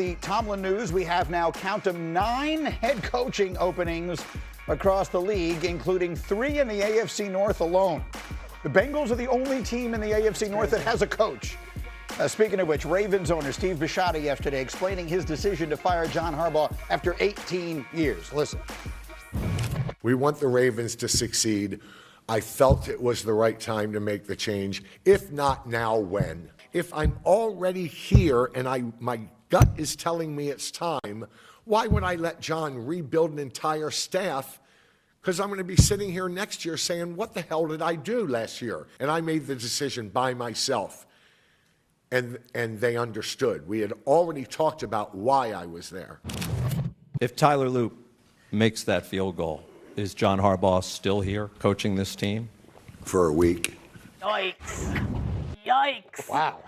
The Tomlin news, we have now, count them, 9 head coaching openings across the league, including 3 in the AFC North alone. The Bengals are the only team in the AFC North that has a coach. Speaking of which, Ravens owner Steve Bisciotti yesterday explaining his decision to fire John Harbaugh after 18 years. Listen. We want the Ravens to succeed. I felt it was the right time to make the change. If not now, when? If I'm already here and my gut is telling me it's time, why would I let John rebuild an entire staff? Because I'm going to be sitting here next year saying, what the hell did I do last year? And I made the decision by myself. And they understood. We had already talked about why I was there. If Tyler Loop makes that field goal, is John Harbaugh still here coaching this team? For a week. Yikes. Yikes. Wow.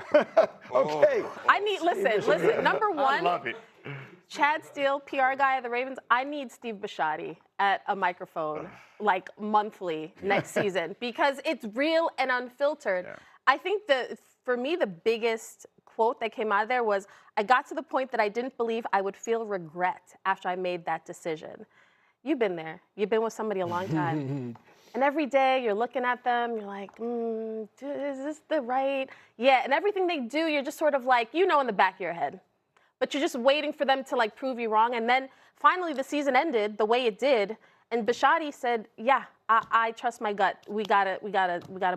Okay. I need, listen, number one. I love it. Chad Steele, PR guy of the Ravens, I need Steve Bisciotti at a microphone, like monthly next season, because it's real and unfiltered. Yeah. I think for me, the biggest quote that came out of there was, I got to the point that I didn't believe I would feel regret after I made that decision. You've been there. You've been with somebody a long time. And every day you're looking at them, you're like, is this the right? Yeah, and everything they do, you're just sort of like, in the back of your head. But you're just waiting for them to like prove you wrong. And then finally the season ended the way it did. And Bisciotti said, yeah, I trust my gut. We gotta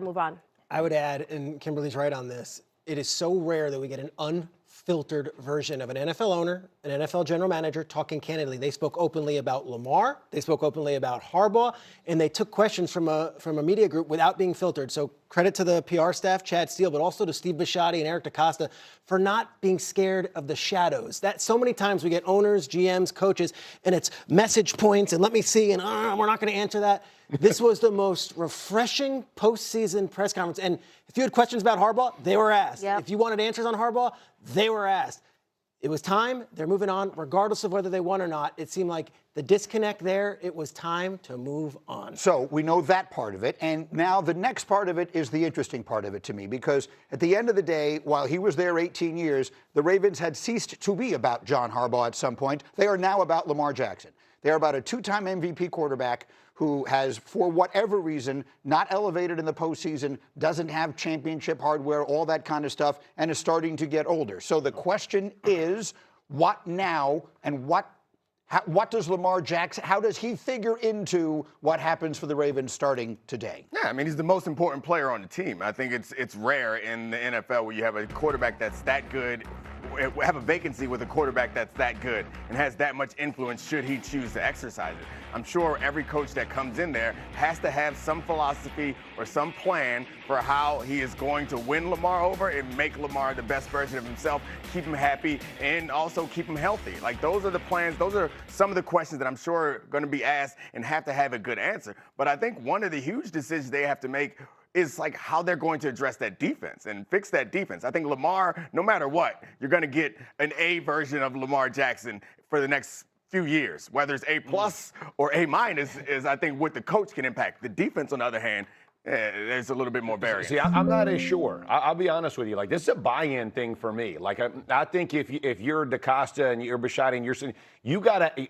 move on. I would add, and Kimberly's right on this, it is so rare that we get an unfiltered version of an NFL owner, an NFL general manager talking candidly. They spoke openly about Lamar, they spoke openly about Harbaugh, and they took questions from a media group without being filtered. So credit to the PR staff, Chad Steele, but also to Steve Bisciotti and Eric DeCosta for not being scared of the shadows. That so many times we get owners, GMs, coaches, and it's message points, and let me see, and we're not going to answer that. This was the most refreshing postseason press conference. And if you had questions about Harbaugh, they were asked. Yep. If you wanted answers on Harbaugh, they were asked. It was time. They're moving on, regardless of whether they won or not. It seemed like the disconnect there, it was time to move on. So we know that part of it. And now the next part of it is the interesting part of it to me, because at the end of the day, while he was there 18 years, the Ravens had ceased to be about John Harbaugh at some point. They are now about Lamar Jackson. They are about a 2-time MVP quarterback who has, for whatever reason, not elevated in the postseason, doesn't have championship hardware, all that kind of stuff, and is starting to get older. So the question is, what now, and what does Lamar Jackson, how does he figure into what happens for the Ravens starting today? Yeah, I mean, he's the most important player on the team. I think it's rare in the NFL where you have a quarterback that's that good, have a vacancy with a quarterback that's that good and has that much influence should he choose to exercise it. I'm sure every coach that comes in there has to have some philosophy or some plan for how he is going to win Lamar over and make Lamar the best version of himself, keep him happy, and also keep him healthy. Like, those are the plans. Those are some of the questions that I'm sure are going to be asked and have to have a good answer. But I think one of the huge decisions they have to make is like how they're going to address that defense and fix that defense. I think Lamar, no matter what, you're going to get an A version of Lamar Jackson for the next few years. Whether it's A+ or A- is, I think, what the coach can impact. The defense, on the other hand, there's a little bit more variance. See, I'm not as sure. I'll be honest with you. Like, this is a buy-in thing for me. Like, I think if you're DeCosta and you're Bisciotti and you're saying,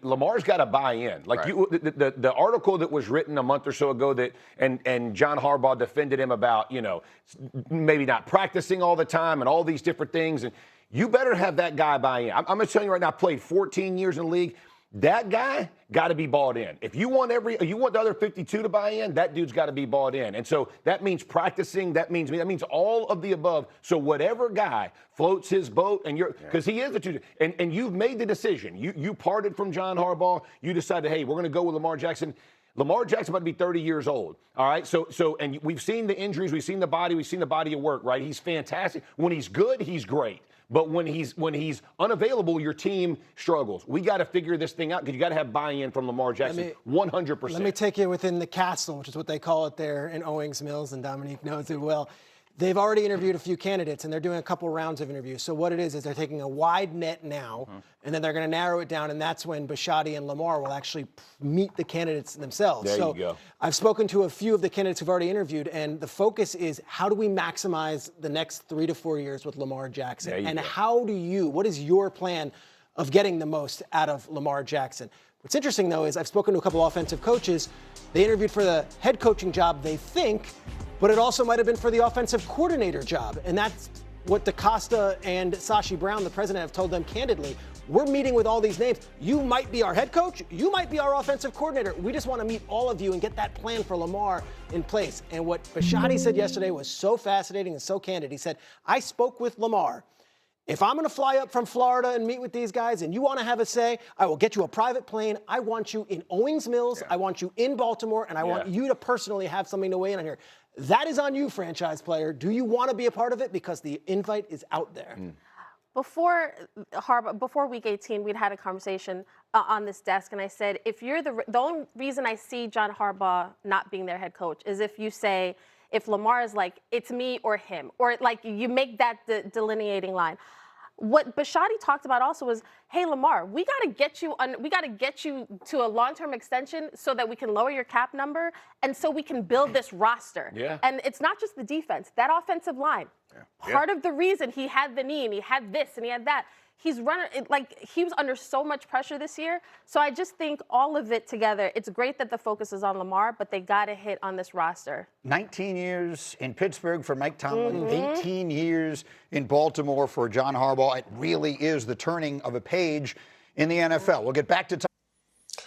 Lamar's got to buy in. Like, right. The article that was written a month or so ago that and John Harbaugh defended him about, maybe not practicing all the time and all these different things. And you better have that guy buy in. I'm going to tell you right now, I played 14 years in the league. That guy got to be bought in. If you want the other 52 to buy in, that dude's got to be bought in. And so that means practicing. That means all of the above. So whatever guy floats his boat, and because he is the two, and you've made the decision. You parted from John Harbaugh. You decided, hey, we're going to go with Lamar Jackson. Lamar Jackson about to be 30 years old. All right. So and we've seen the injuries, we've seen the body of work. Right. He's fantastic. When he's good, he's great. But when he's unavailable, your team struggles. We got to figure this thing out because you got to have buy-in from Lamar Jackson, 100%. Let me take you within the castle, which is what they call it there in Owings Mills, and Dominique knows it well. They've already interviewed a few candidates, and they're doing a couple rounds of interviews. So what it is they're taking a wide net now, and then they're going to narrow it down, and that's when Bisciotti and Lamar will actually meet the candidates themselves. There you go. I've spoken to a few of the candidates who've already interviewed, and the focus is how do we maximize the next 3 to 4 years with Lamar Jackson? And what is your plan of getting the most out of Lamar Jackson. What's interesting, though, is I've spoken to a couple offensive coaches. They interviewed for the head coaching job, they think, but it also might have been for the offensive coordinator job. And that's what DaCosta and Sashi Brown, the president, have told them candidly. We're meeting with all these names. You might be our head coach. You might be our offensive coordinator. We just want to meet all of you and get that plan for Lamar in place. And what Bisciotti said yesterday was so fascinating and so candid. He said, I spoke with Lamar. If I'm going to fly up from Florida and meet with these guys and you want to have a say, I will get you a private plane. I want you in Owings Mills. I want you in Baltimore, and I want you to personally have something to weigh in on here. That is on you, franchise player. Do you want to be a part of it? Because the invite is out there. Before Week 18, we'd had a conversation on this desk, and I said, if you're the only reason I see John Harbaugh not being their head coach is if you say, if Lamar is like, it's me or him, or like you make that delineating line. What Bisciotti talked about also was, hey, Lamar, we got to get you to a long-term extension so that we can lower your cap number and so we can build this roster. Yeah. And it's not just the defense, that offensive line. Part of the reason he had the knee and he had this and he had that, he's running, like he was under so much pressure this year. So I just think all of it together, it's great that the focus is on Lamar, but they got to hit on this roster. 19 years in Pittsburgh for Mike Tomlin, 18 years in Baltimore for John Harbaugh. It really is the turning of a page in the NFL. We'll get back to Tom.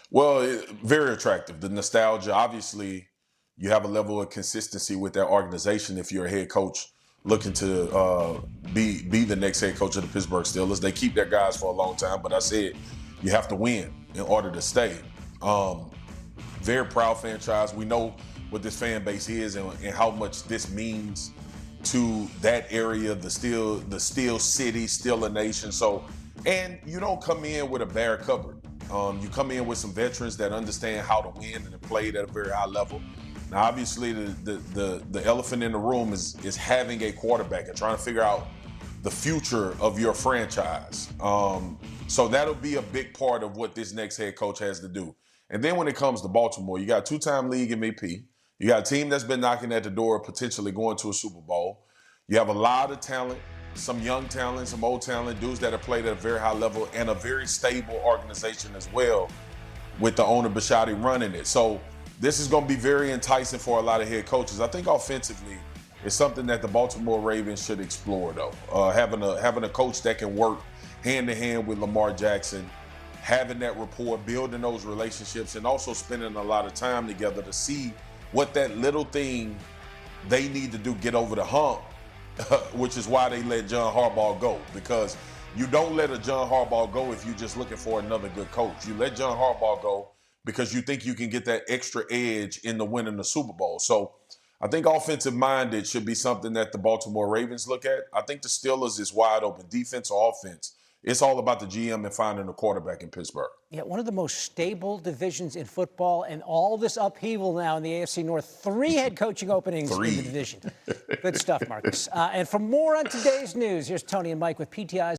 Well, very attractive. The nostalgia, obviously, you have a level of consistency with that organization if you're a head coach looking to be the next head coach of the Pittsburgh Steelers. They keep their guys for a long time, but I said you have to win in order to stay. Very proud franchise. We know what this fan base is and how much this means to that area, the Steel City, Steel Nation. So, and you don't come in with a bare cupboard. You come in with some veterans that understand how to win and have played at a very high level. Now, obviously, the elephant in the room is having a quarterback and trying to figure out the future of your franchise. So that'll be a big part of what this next head coach has to do. And then when it comes to Baltimore, you got two-time league MVP. You got a team that's been knocking at the door of potentially going to a Super Bowl. You have a lot of talent, some young talent, some old talent, dudes that have played at a very high level, and a very stable organization as well with the owner Bisciotti running it. So this is going to be very enticing for a lot of head coaches. I think offensively, it's something that the Baltimore Ravens should explore, though. Having a coach that can work hand-to-hand with Lamar Jackson, having that rapport, building those relationships, and also spending a lot of time together to see what that little thing they need to do get over the hump, which is why they let John Harbaugh go. Because you don't let a John Harbaugh go if you're just looking for another good coach. You let John Harbaugh go because you think you can get that extra edge in the winning the Super Bowl. So I think offensive-minded should be something that the Baltimore Ravens look at. I think the Steelers is wide open, defense or offense. It's all about the GM and finding a quarterback in Pittsburgh. Yeah, one of the most stable divisions in football, and all this upheaval now in the AFC North. 3 head coaching openings in the division. Good stuff, Marcus. And for more on today's news, here's Tony and Mike with PTI's